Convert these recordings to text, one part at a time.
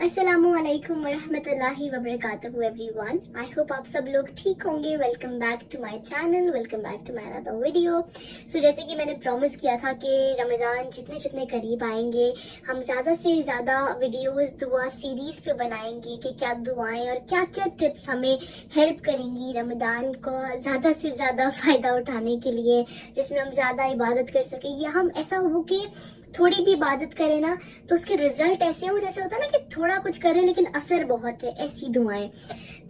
अस्सलामुअलैकुम वरहमतुल्लाहि वबरकातुहू everyone. I hope आप सब लोग ठीक होंगे। Welcome back to my channel, welcome back to my another video. जैसे कि मैंने प्रॉमिस किया था कि रमज़ान जितने जितने करीब आएंगे हम ज़्यादा से ज़्यादा वीडियोस दुआ सीरीज पे बनाएंगे कि क्या दुआएं और क्या क्या टिप्स हमें हेल्प करेंगी रमज़ान को ज़्यादा से ज़्यादा फ़ायदा उठाने के लिए, जिसमें हम ज़्यादा इबादत कर सकें या हम ऐसा हो कि थोड़ी भी इबादत करें ना तो उसके रिजल्ट ऐसे हो जैसे होता है ना कि थोड़ा कुछ करें लेकिन असर बहुत है, ऐसी दुआएं।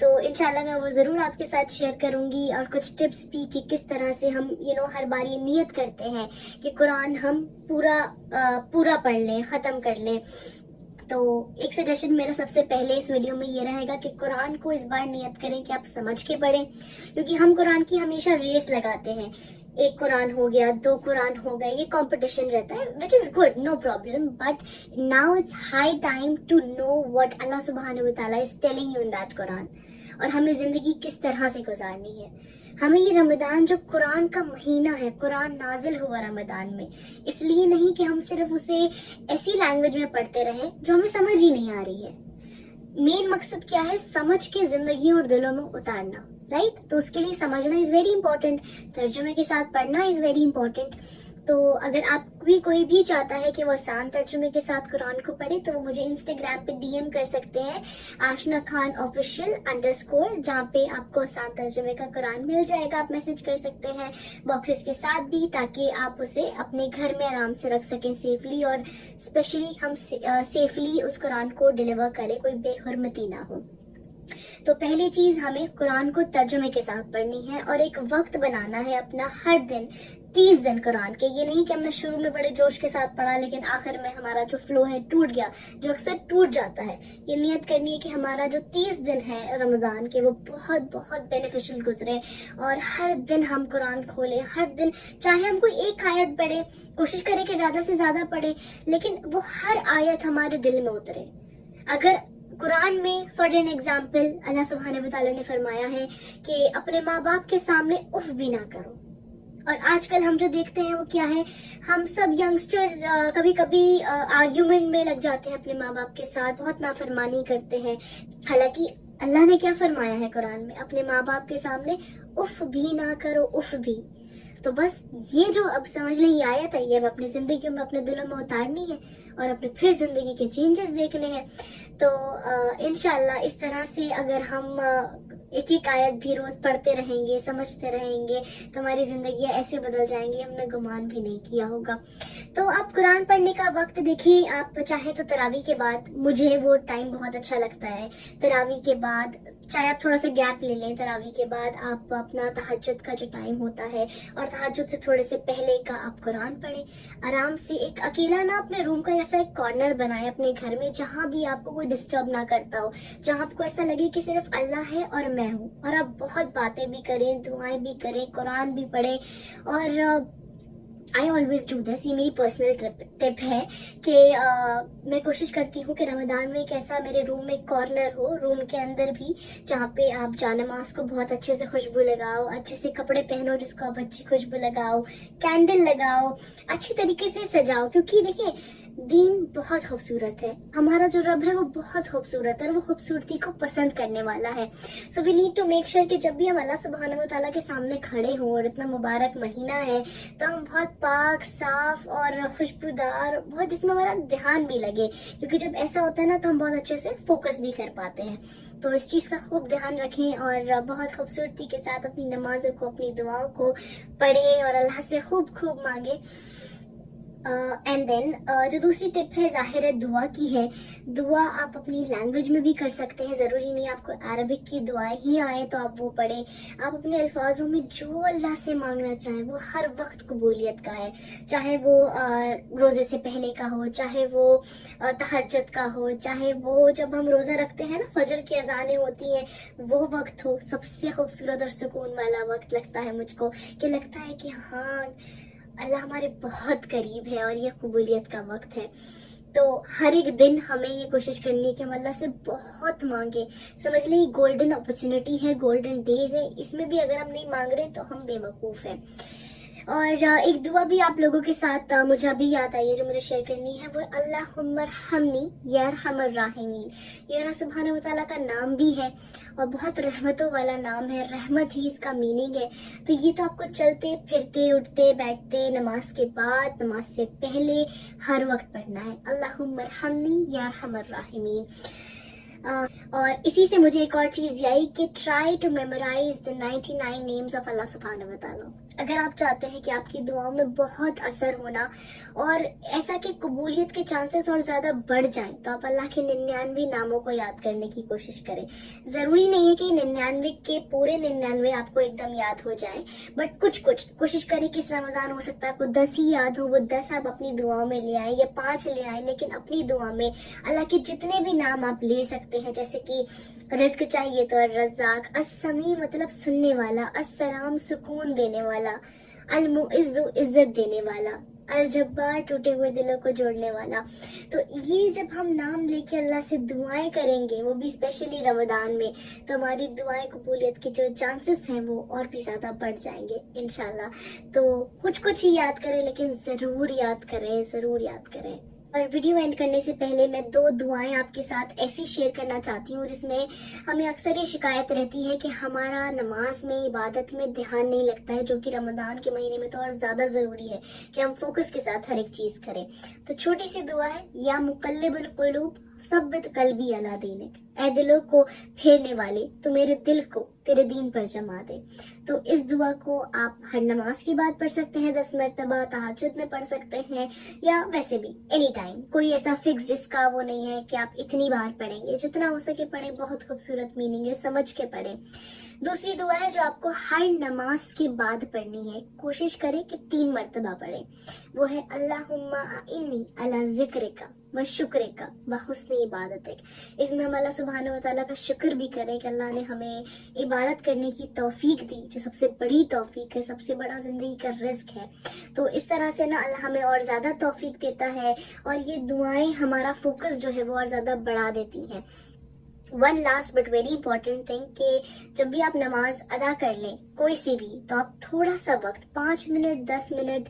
तो इंशाल्लाह मैं वो जरूर आपके साथ शेयर करूंगी और कुछ टिप्स भी कि किस तरह से हम हर बार ये नियत करते हैं कि कुरान हम पूरा पढ़ लें, खत्म कर लें। तो एक सजेशन मेरा सबसे पहले इस वीडियो में ये रहेगा कि कुरान को इस बार नियत करें कि आप समझ के पढ़ें, क्योंकि हम कुरान की हमेशा रेस लगाते हैं। एक कुरान हो गया, 2 कुरान हो गए, ये कंपटीशन रहता है, which is good, no problem, but now it's high time to know what Allah सुब्हानहू व तआला is telling you in that Quran, और हमें जिंदगी किस तरह से गुजारनी है। हमें ये रमजान जो कुरान का महीना है, कुरान नाजिल हुआ रमजान में, इसलिए नहीं कि हम सिर्फ उसे ऐसी लैंग्वेज में पढ़ते रहे जो हमें समझ ही नहीं आ रही है। मेन मकसद क्या है? समझ के जिंदगी और दिलों में उतारना, राइट? तो उसके लिए समझना इज वेरी इंपॉर्टेंट, तर्जुमे के साथ पढ़ना इज वेरी इंपॉर्टेंट। तो अगर आप कोई भी चाहता है कि वो आसान तर्जुमे के साथ कुरान को पढ़े तो वो मुझे इंस्टाग्राम पे डीएम कर सकते हैं, आशना खान ऑफिशियल _, जहाँ पे आपको आसान तर्जुमे का कुरान मिल जाएगा। आप मैसेज कर सकते हैं बॉक्सेस के साथ भी, ताकि आप उसे अपने घर में आराम से रख सकें सेफली, और स्पेशली हम सेफली उस कुरान को डिलीवर करें, कोई बेहुरमती ना हो। तो पहली चीज, हमें कुरान को तर्जुमे के साथ पढ़नी है और एक वक्त बनाना है अपना हर दिन, 30 दिन कुरान के। ये नहीं कि हमने शुरू में बड़े जोश के साथ पढ़ा लेकिन आखिर में हमारा जो फ्लो है टूट गया, जो अक्सर टूट जाता है। ये नियत करनी है कि हमारा जो 30 दिन है रमजान के वो बहुत बहुत बेनिफिशियल गुजरे, और हर दिन हम कुरान खोले, हर दिन चाहे हम कोई एक आयत पढ़े, कोशिश करें कि ज्यादा से ज्यादा पढ़े, लेकिन वो हर आयत हमारे दिल में उतरे। अगर कुरान में फॉर एन एग्जाम्पल अल्लाह सुब्हानहू व तआला ने फरमाया है कि अपने माँ बाप के सामने उफ भी ना करो, और आजकल हम जो देखते हैं वो क्या है, हम सब यंगस्टर्स कभी कभी आर्ग्यूमेंट में लग जाते हैं अपने माँ बाप के साथ, बहुत नाफरमानी करते हैं। हालांकि अल्लाह ने क्या फरमाया है कुरान में, अपने माँ बाप के सामने उफ भी ना करो, उफ भी। तो बस ये जो अब समझ लें ये आयत है, ये अब अपनी जिंदगी में अपने दिलों में उतारनी है और अपने फिर जिंदगी के चेंजेस देखने हैं। तो इंशाल्लाह इस तरह से अगर हम एक एक आयत भी रोज पढ़ते रहेंगे, समझते रहेंगे, तो हमारी जिंदगी ऐसे बदल जाएंगी हमने गुमान भी नहीं किया होगा। तो आप कुरान पढ़ने का वक्त देखिए, आप चाहे तो तरावी के बाद, मुझे वो टाइम बहुत अच्छा लगता है, तरावी के बाद, चाहे आप थोड़ा सा गैप ले लें, तरावी के बाद आप अपना तहज्जुद का जो टाइम होता है और तहज्जुद से थोड़े से पहले का आप कुरान पढ़ें आराम से। एक अकेला ना अपने रूम का ऐसा एक कॉर्नर बनाए अपने घर में, जहाँ भी आपको कोई डिस्टर्ब ना करता हो, जहाँ आपको ऐसा लगे कि सिर्फ अल्लाह है और मैं हूँ, और आप बहुत बातें भी करें, दुआएं भी करें, कुरान भी पढ़ें। और आई ऑलवेज डू दिस, ये मेरी पर्सनल टिप है कि मैं कोशिश करती हूँ कि रमजान में एक ऐसा मेरे रूम में कॉर्नर हो, रूम के अंदर भी, जहाँ पे आप जानमाज को बहुत अच्छे से खुशबू लगाओ, अच्छे से कपड़े पहनो जिसको आप अच्छी खुशबू लगाओ, कैंडल लगाओ, अच्छी तरीके से सजाओ, क्योंकि देखिए दीन बहुत खूबसूरत है, हमारा जो रब है वो बहुत खूबसूरत है और वो खूबसूरती को पसंद करने वाला है। So we need to make sure कि जब भी हम अल्लाह सुब्हानहू व तआला के सामने खड़े हों, और इतना मुबारक महीना है, तो हम बहुत पाक, साफ और खुशबूदार, बहुत जिसमें हमारा ध्यान भी लगे, क्योंकि जब ऐसा होता है ना तो हम बहुत अच्छे से फोकस भी कर पाते हैं। तो इस चीज का खूब ध्यान रखें और बहुत खूबसूरती के साथ अपनी नमाजों को, अपनी दुआओं को पढ़ें और अल्लाह से खूब खूब मांगे। एंड देन जो दूसरी टिप है जाहिर है दुआ की है। दुआ आप अपनी लैंग्वेज में भी कर सकते हैं, जरूरी नहीं आपको अरबिक की दुआएं ही आए तो आप वो पढ़ें। आप अपने अल्फाजों में जो अल्लाह से मांगना चाहें वो हर वक्त कबूलियत का है, चाहे वो रोजे से पहले का हो, चाहे वो तहज्जुद का हो, चाहे वो जब हम रोजा रखते हैं ना, फजर की अजानें होती हैं, वो वक्त हो। सबसे खूबसूरत और सुकून वाला वक्त लगता है मुझको, कि लगता है कि हाँ अल्लाह हमारे बहुत करीब है और ये कबूलियत का वक्त है। तो हर एक दिन हमें ये कोशिश करनी है कि हम अल्लाह से बहुत मांगे। समझ लें गोल्डन अपॉर्चुनिटी है, गोल्डन डेज है, इसमें भी अगर हम नहीं मांग रहे तो हम बेवकूफ हैं। اور ایک دعا بھی آپ لوگوں کے ساتھ مجھے ابھی یاد آئی ہے جو مجھے شیئر کرنی ہے، وہ اللہم ارحمنی یا ارحم الراحمین. یہ اللہ سبحانہ و تعالیٰ کا نام بھی ہے اور بہت رحمتوں والا نام ہے، رحمت ہی اس کا میننگ ہے. تو یہ تو آپ کو چلتے پھرتے اٹھتے بیٹھتے نماز کے بعد نماز سے پہلے ہر وقت پڑھنا ہے، اللہم ارحمنی یا ارحم الراحمین. اور اسی سے مجھے ایک اور چیز یہ آئی کہ try to memorize the 99 names of Allah سبحانہ و تعالیٰ. اگر آپ چاہتے ہیں کہ آپ کی دعاؤں میں بہت اثر ہونا اور ایسا کہ قبولیت کے چانسز اور زیادہ بڑھ جائیں، تو آپ اللہ کے 99 ناموں کو یاد کرنے کی کوشش کریں. ضروری نہیں ہے کہ 99 کے پورے 99 آپ کو ایک دم یاد ہو جائیں، بٹ کچھ کوشش کریں کہ اس رمضان ہو سکتا ہے آپ کو 10 ہی یاد ہو، وہ 10 آپ اپنی دعاؤں میں لے آئیں یا 5 لے آئیں، لیکن اپنی دعا میں اللہ کے جتنے بھی نام آپ لے سکتے ہیں، جیسے کہ رزق چاہیے تو الرزاق، السمیع مطلب سننے والا، السلام سکون دینے والا، المعز عزت دینے والا، الجبار ٹوٹے ہوئے دلوں کو جوڑنے والا. تو یہ جب ہم نام لے کے اللہ سے دعائیں کریں گے، وہ بھی اسپیشلی رمضان میں، تو ہماری دعائیں قبولیت کے جو چانسز ہیں وہ اور بھی زیادہ بڑھ جائیں گے انشاءاللہ. تو کچھ ہی یاد کریں، لیکن ضرور یاد کریں. اور ویڈیو اینڈ کرنے سے پہلے میں 2 دعائیں آپ کے ساتھ ایسی شیئر کرنا چاہتی ہوں جس میں ہمیں اکثر یہ شکایت رہتی ہے کہ ہمارا نماز میں عبادت میں دھیان نہیں لگتا ہے، جو کہ رمضان کے مہینے میں تو اور زیادہ ضروری ہے کہ ہم فوکس کے ساتھ ہر ایک چیز کریں. تو چھوٹی سی دعا ہے، یا مقلب القلوب ثبت قلبی علی دینک، اے دلوں کو پھیرنے والے تو میرے دل کو تیرے دین پر جما دے. تو اس دعا کو آپ ہر نماز کے بعد پڑھ سکتے ہیں 10 مرتبہ، تہجد میں پڑھ سکتے ہیں، یا ویسے بھی اینی ٹائم. کوئی ایسا فکس جس کا وہ نہیں ہے کہ آپ اتنی بار پڑھیں گے، جتنا ہو سکے پڑھیں. بہت خوبصورت میننگ ہے، سمجھ کے پڑھیں. دوسری دعا ہے جو آپ کو ہر نماز کے بعد پڑھنی ہے، کوشش کریں کہ 3 مرتبہ پڑھیں. وہ ہے اللہم اعنی علی ذکرک و شکرک و حسن عبادتک. اس میں ہم اللہ سبحانہ و تعالیٰ کا شکر بھی کریں کہ اللہ نے ہمیں عبادت کرنے کی توفیق دی، جو سب سے بڑی توفیق ہے، سب سے بڑا زندگی کا رزق ہے. تو اس طرح سے نا اللہ ہمیں اور زیادہ توفیق دیتا ہے، اور یہ دعائیں ہمارا فوکس جو ہے وہ اور زیادہ بڑھا دیتی ہیں. One last but very important thing کہ جب بھی آپ نماز ادا کر لیں کوئی سی بھی، تو آپ تھوڑا سا وقت 5 منٹ 10 منٹ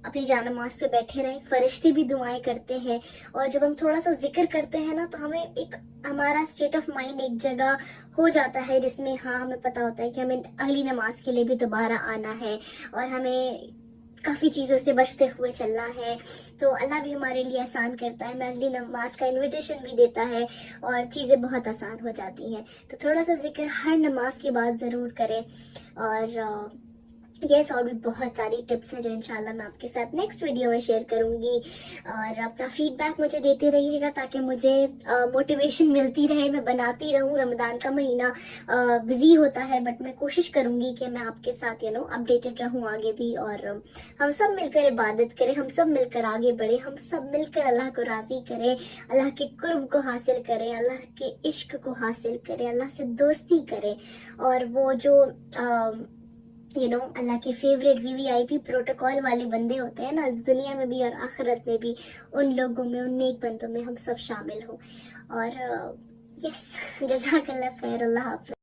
اپنی جا نماز پہ بیٹھے رہیں. فرشتے بھی دعائیں کرتے ہیں، اور جب ہم تھوڑا سا ذکر کرتے ہیں نا، تو ہمیں ایک ہمارا اسٹیٹ آف مائنڈ ایک جگہ ہو جاتا ہے جس میں ہمیں پتہ ہوتا ہے کہ ہمیں اگلی نماز کے لیے بھی دوبارہ آنا ہے، اور ہمیں کافی چیزوں سے بچتے ہوئے چلنا ہے. تو اللہ بھی ہمارے لیے آسان کرتا ہے، میں اگلی نماز کا انویٹیشن بھی دیتا ہے، اور چیزیں بہت آسان ہو جاتی ہیں. تو تھوڑا سا ذکر ہر نماز کے بعد ضرور کریں. اور یس، اور بھی بہت ساری ٹپس ہیں جو انشاءاللہ میں آپ کے ساتھ نیکسٹ ویڈیو میں شیئر کروں گی. اور اپنا فیڈ بیک مجھے دیتے رہیے گا تاکہ مجھے موٹیویشن ملتی رہے، میں بناتی رہوں. رمضان کا مہینہ بزی ہوتا ہے، بٹ میں کوشش کروں گی کہ میں آپ کے ساتھ اپڈیٹڈ رہوں آگے بھی، اور ہم سب مل کر عبادت کریں، ہم سب مل کر آگے بڑھیں، ہم سب مل کر اللہ کو راضی کریں، اللہ کے قرب کو حاصل کریں، اللہ کے عشق کو حاصل کریں، اللہ سے دوستی کریں. اور وہ جو اللہ کے فیوریٹ VVIP پروٹوکول والے بندے ہوتے ہیں نا، دنیا میں بھی اور آخرت میں بھی، ان لوگوں میں، ان نیک بندوں میں ہم سب شامل ہوں. اور یس، جزاک اللہ خیر. اللہ حافظ.